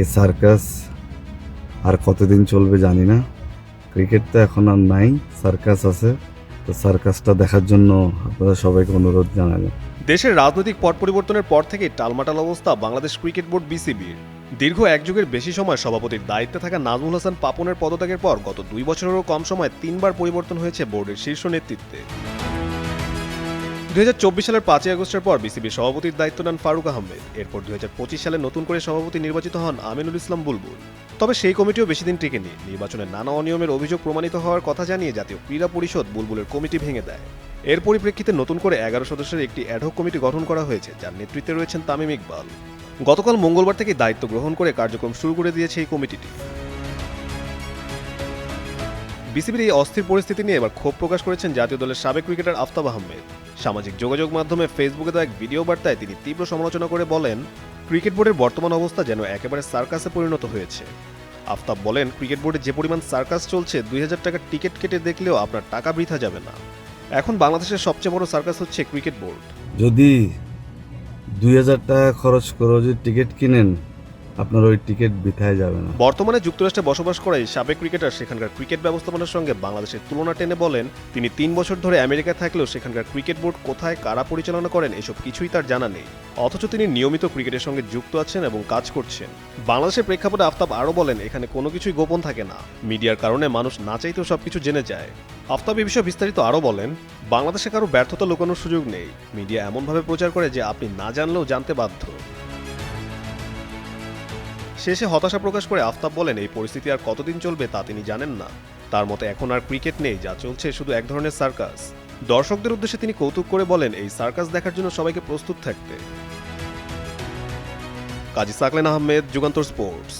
এই সার্কাস আর কতদিন চলবে জানি না। ক্রিকেট তো এখন আর নাই, সার্কাস আছে। তো সার্কাসটা দেখার জন্য আপনারা সবাইকে অনুরোধ জানাবেন। দেশের রাজনৈতিক পট পরিবর্তনের পর থেকেই টালমাটাল অবস্থা বাংলাদেশ ক্রিকেট বোর্ড বিসিবির। দীর্ঘ এক যুগের বেশি সময় সভাপতির দায়িত্বে থাকা নাজমুল হাসান পাপনের পদত্যাগের পর গত 2 বছরেরও কম সময় 3বার পরিবর্তন হয়েছে বোর্ডের শীর্ষ নেতৃত্বে। 2024 সালের 5 আগস্টের পর বিসিবির সভাপতির দায়িত্ব নেন ফারুক আহমেদ। এরপর 2025 সালে নতুন করে সভাপতি নির্বাচিত হন আমিনুল ইসলাম বুলবুল। তবে সেই কমিটিও বেশি দিন টিকেনি। নির্বাচনে নানা অনিয়মের অভিযোগ প্রমাণিত হওয়ার কথা জানিয়ে জাতীয় ক্রীড়া পরিষদ বুলবুলের কমিটি ভেঙে দেয়। এর পরিপ্রেক্ষিতে নতুন করে 11 সদস্যের একটি অ্যাডহক কমিটি গঠন করা হয়েছে, যার নেতৃত্বে রয়েছেন তামিম ইকবাল। গতকাল মঙ্গলবার থেকে দায়িত্ব গ্রহণ করে কার্যক্রম শুরু করে দিয়েছে এই কমিটিটি। বিসিবির এই অস্থির পরিস্থিতি নিয়ে এবার ক্ষোভ প্রকাশ করেছেন জাতীয় দলের সাবেক ক্রিকেটার আফতাব আহমেদ। সামাজিক যোগাযোগ মাধ্যমে ফেসবুকে দেওয়া এক ভিডিও বার্তায় তিনি তীব্র সমালোচনা করে বলেন, ক্রিকেট বোর্ডের বর্তমান অবস্থা যেন একেবারে সার্কাসে পরিণত হয়েছে। আফতাব বলেন, ক্রিকেট বোর্ডে যে পরিমাণ সার্কাস চলছে, 2000 টাকার টিকিট কেটে দেখলেও আপনার টাকা বৃথা যাবে না। এখন বাংলাদেশের সবচেয়ে বড় সার্কাস হচ্ছে ক্রিকেট বোর্ড। যদি 2000 টাকা খরচ করে যদি টিকিট কিনেন, আপনার ওই টিকিট বৃথায় যাবে না। বর্তমানে যুক্তরাষ্ট্রে বসবাস করে এই সাবেক ক্রিকেটার সেখানকার ক্রিকেট ব্যবস্থাপনার সঙ্গে বাংলাদেশের তুলনা টেনে বলেন, তিনি 3 বছর ধরে আমেরিকায় থাকলেও সেখানকার ক্রিকেট বোর্ড কোথায় কারা পরিচালনা করেন এসব কিছুই তার জানা নেই। অথচ তিনি নিয়মিত ক্রিকেটের সঙ্গে যুক্ত আছেন এবং কাজ করছেন। বাংলাদেশের প্রেক্ষাপটে আফতাব আরও বলেন, এখানে কোনো কিছুই গোপন থাকে না। মিডিয়ার কারণে মানুষ না চাইতেও সবকিছু জেনে যায়। আফতাব এ বিষয়ে বিস্তারিত আরও বলেন, বাংলাদেশে কারো ব্যর্থতা লুকানোর সুযোগ নেই। মিডিয়া এমনভাবে প্রচার করে যে আপনি না জানলেও জানতে বাধ্য। শেষে হতাশা প্রকাশ করে আফতাব বলেন, এই পরিস্থিতি আর কতদিন চলবে তা তিনি জানেন না। তার মতে এখন আর ক্রিকেট নেই, যা চলছে শুধু এক ধরনের সার্কাস। দর্শকদের উদ্দেশ্যে তিনি কৌতুক করে বলেন, এই সার্কাস দেখার জন্য সবাইকে প্রস্তুত থাকতে। কাজী সাকলেন আহমেদ, যুগান্তর স্পোর্টস।